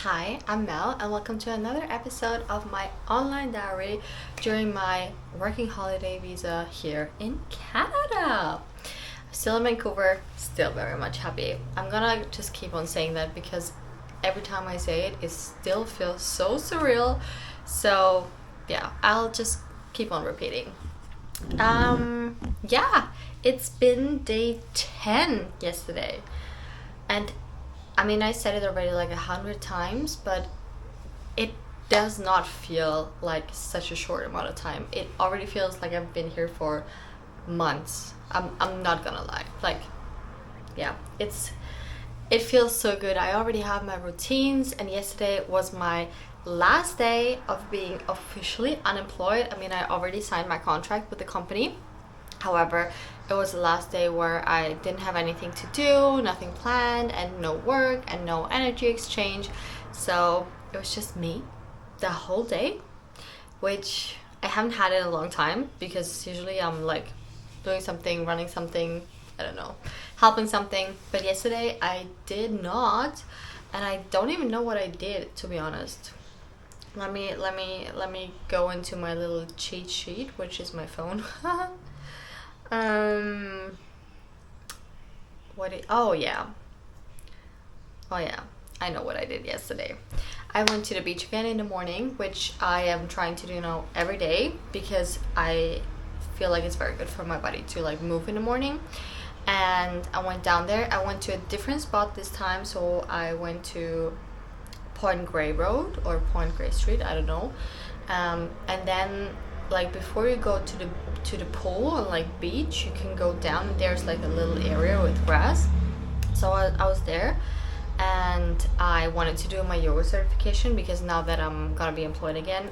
Hi, I'm Mel, and welcome to another episode of my online diary during my working holiday visa here in Canada. Still in Vancouver, still very much happy. I'm gonna just keep on saying that because every time I say it, it still feels so surreal. So, yeah, I'll just keep on repeating. Yeah, it's been day 10 yesterday, and I mean, I said it already like 100 times, but it does not feel like such a short amount of time. It already feels like I've been here for months. I'm not gonna lie. Like, yeah, it feels so good. I already have my routines, and yesterday was my last day of being officially unemployed. I mean, I already signed my contract with the company. However, it was the last day where I didn't have anything to do, nothing planned, and no work and no energy exchange. So it was just me the whole day, which I haven't had in a long time because usually I'm like doing something, running something, I don't know, helping something. But yesterday I did not, and I don't even know what I did, to be honest. Let me go into my little cheat sheet, which is my phone. um oh yeah, I know what I did yesterday. I went to the beach again in the morning, which I am trying to do now every day because I feel like it's very good for my body to like move in the morning. And I went down there. I went to a different spot this time, so I went to Point Grey Road or Point Grey Street, I don't know. And then like before you go to the pool and like beach, you can go down. There's like a little area with grass. So I was there, and I wanted to do my yoga certification because now that I'm gonna be employed again,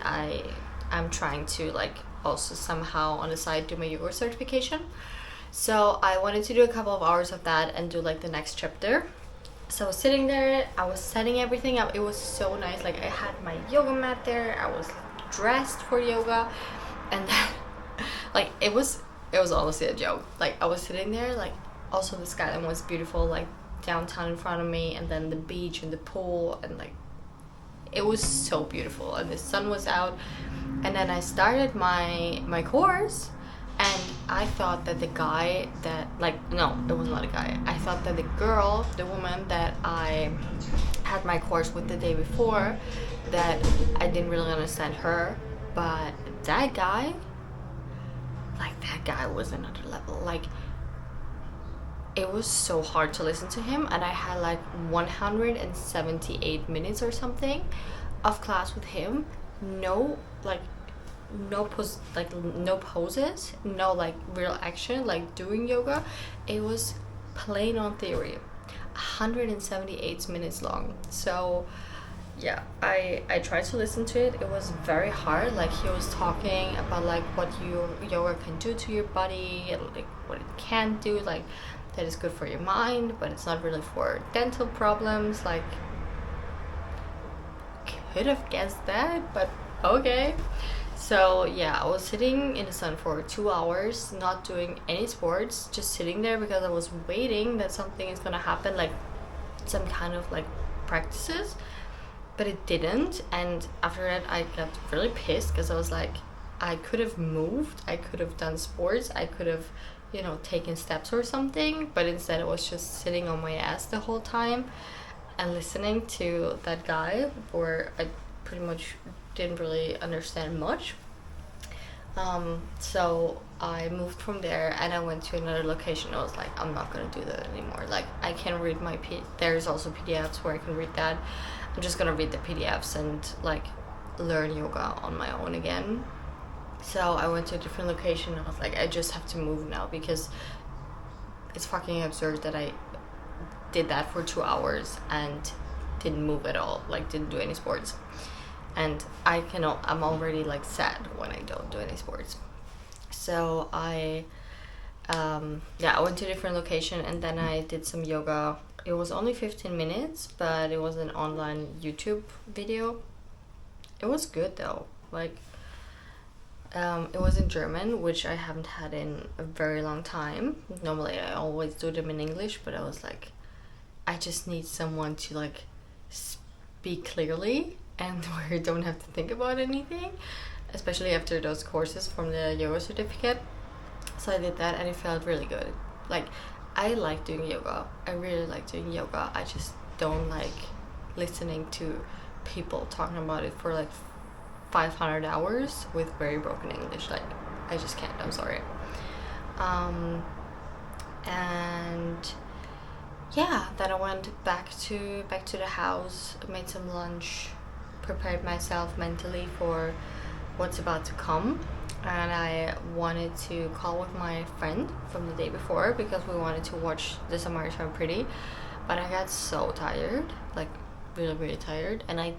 I'm trying to like also somehow on the side do my yoga certification. So I wanted to do a couple of hours of that and do like the next chapter. So I was sitting there, I was setting everything up. It was so nice. Like I had my yoga mat there, I was dressed for yoga, and then like it was honestly a joke. Like I was sitting there, like also the skyline was beautiful, like downtown in front of me, and then the beach and the pool, and like it was so beautiful, and the sun was out. And then I started my course, and I thought that the guy that like no, it was not a guy. I thought that the woman that I had my course with the day before, that I didn't really understand her, but that guy, like that guy was another level. Like it was so hard to listen to him, and I had like 178 minutes or something of class with him. No, like no poses, no like real action like doing yoga. It was plain on theory, 178 minutes long. So yeah, I tried to listen to it. It was very hard. Like he was talking about like what yoga can do to your body and like what it can do, like that is good for your mind, but it's not really for dental problems. Like could have guessed that, but okay. So yeah, I was sitting in the sun for 2 hours, not doing any sports, just sitting there because I was waiting that something is gonna happen, like some kind of like practices, but it didn't. And after that, I got really pissed because I was like, I could have moved, I could have done sports, I could have, taken steps or something, but instead I was just sitting on my ass the whole time and listening to that guy where I pretty much didn't really understand much. So I moved from there and I went to another location. I was like, I'm not gonna do that anymore. Like I can read there's also PDFs where I can read that. I'm just gonna read the PDFs and like learn yoga on my own again. So I went to a different location and I was like, I just have to move now because it's fucking absurd that I did that for 2 hours and didn't move at all, like didn't do any sports. And I'm already like sad when I don't do any sports. So I went to a different location and then I did some yoga. It was only 15 minutes, but it was an online YouTube video. It was good though. Like it was in German, which I haven't had in a very long time. Normally I always do them in English, but I was like, I just need someone to like speak clearly and where you don't have to think about anything, especially after those courses from the yoga certificate. So I did that and it felt really good. Like, I like doing yoga. I really like doing yoga. I just don't like listening to people talking about it for like 500 hours with very broken English. Like, I just can't. I'm sorry. And yeah, then I went back to the house, made some lunch, prepared myself mentally for what's about to come. And I wanted to call with my friend from the day before because we wanted to watch The Summertime Pretty, but I got so tired, like really, really tired, and I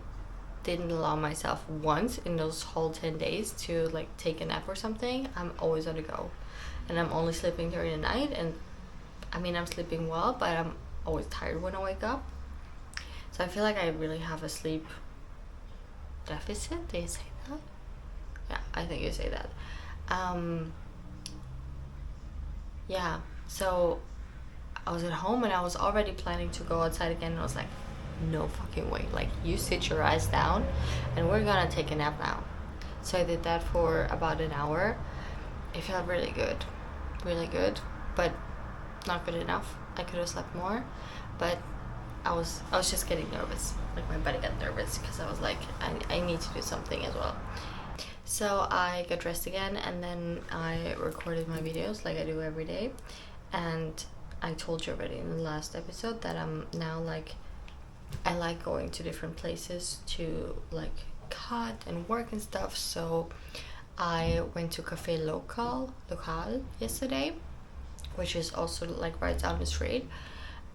didn't allow myself once in those whole 10 days to like take a nap or something. I'm always on the go, and I'm only sleeping during the night, and I mean, I'm sleeping well, but I'm always tired when I wake up. So I feel like I really have a sleep deficit. Do you say that? Yeah, I think you say that. Yeah, so I was at home and I was already planning to go outside again, and I was like, no fucking way. Like, you sit your ass down and we're gonna take a nap now. So I did that for about an hour. It felt really good, but not good enough. I could have slept more, but I was just getting nervous. Like, my body got nervous because I was like, I need to do something as well. So I got dressed again, and then I recorded my videos like I do every day. And I told you already in the last episode that I'm now like, I like going to different places to like cut and work and stuff. So I went to Café Local yesterday, which is also like right down the street,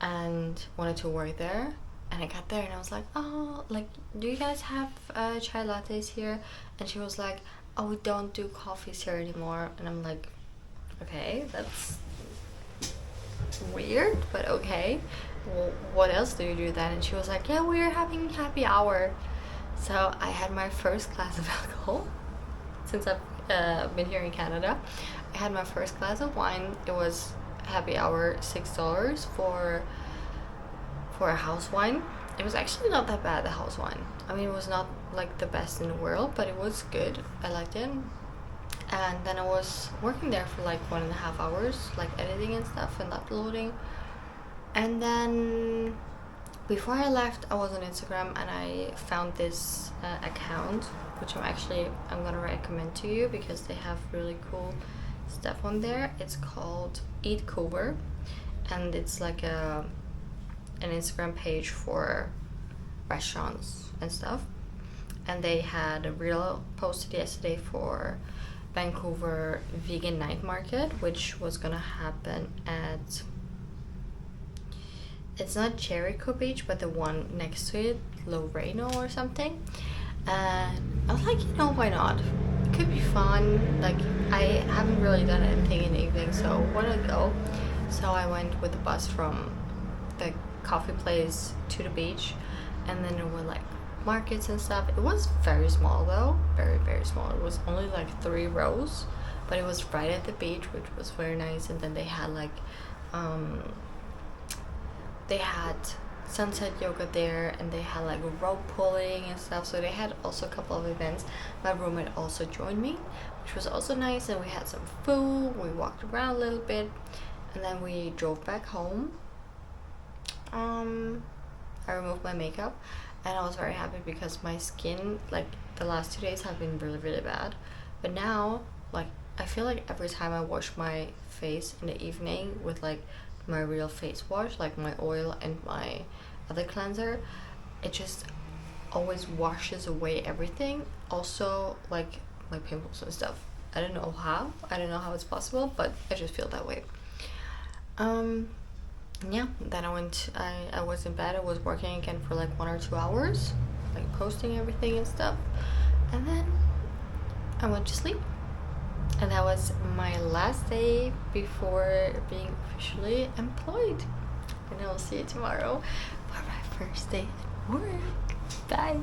and wanted to work there. And I got there and I was like, oh, like, do you guys have chai lattes here? And she was like, oh, we don't do coffees here anymore. And I'm like, okay, that's weird, but okay. Well, what else do you do then? And she was like, yeah, we're having happy hour. So I had my first glass of alcohol since I've been here in Canada. I had my first glass of wine. It was happy hour, $6 for a house wine. It was actually not that bad, the house wine. I mean, it was not like the best in the world, but it was good. I liked it. And then I was working there for like 1.5 hours, like editing and stuff and uploading. And then before I left, I was on Instagram and I found this account, which I'm gonna recommend to you because they have really cool stuff on there. It's called Eat Cover, and it's like an Instagram page for restaurants and stuff. And they had a reel posted yesterday for Vancouver Vegan Night Market, which was gonna happen at, it's not Jericho Beach, but the one next to it, Loreno or something. And I was like, why not? It could be fun. Like, I haven't really done anything in the evening, so why not go? So I went with the bus from the coffee place to the beach, and then there were like markets and stuff. It was very small though, very, very small. It was only like 3 rows, but it was right at the beach, which was very nice. And then they had like they had sunset yoga there, and they had like rope pulling and stuff. So they had also a couple of events. My roommate also joined me, which was also nice, and we had some food. We walked around a little bit, and then we drove back home. I removed my makeup, and I was very happy because my skin, like, the last 2 days have been really, really bad. But now, like, I feel like every time I wash my face in the evening with like my real face wash, like my oil and my other cleanser, it just always washes away everything. Also, like, my pimples and stuff. I don't know how it's possible, but I just feel that way. Yeah, then I was in bed. I was working again for like 1 or 2 hours, like posting everything and stuff, and then I went to sleep. And that was my last day before being officially employed. And I'll see you tomorrow for my first day at work. Bye.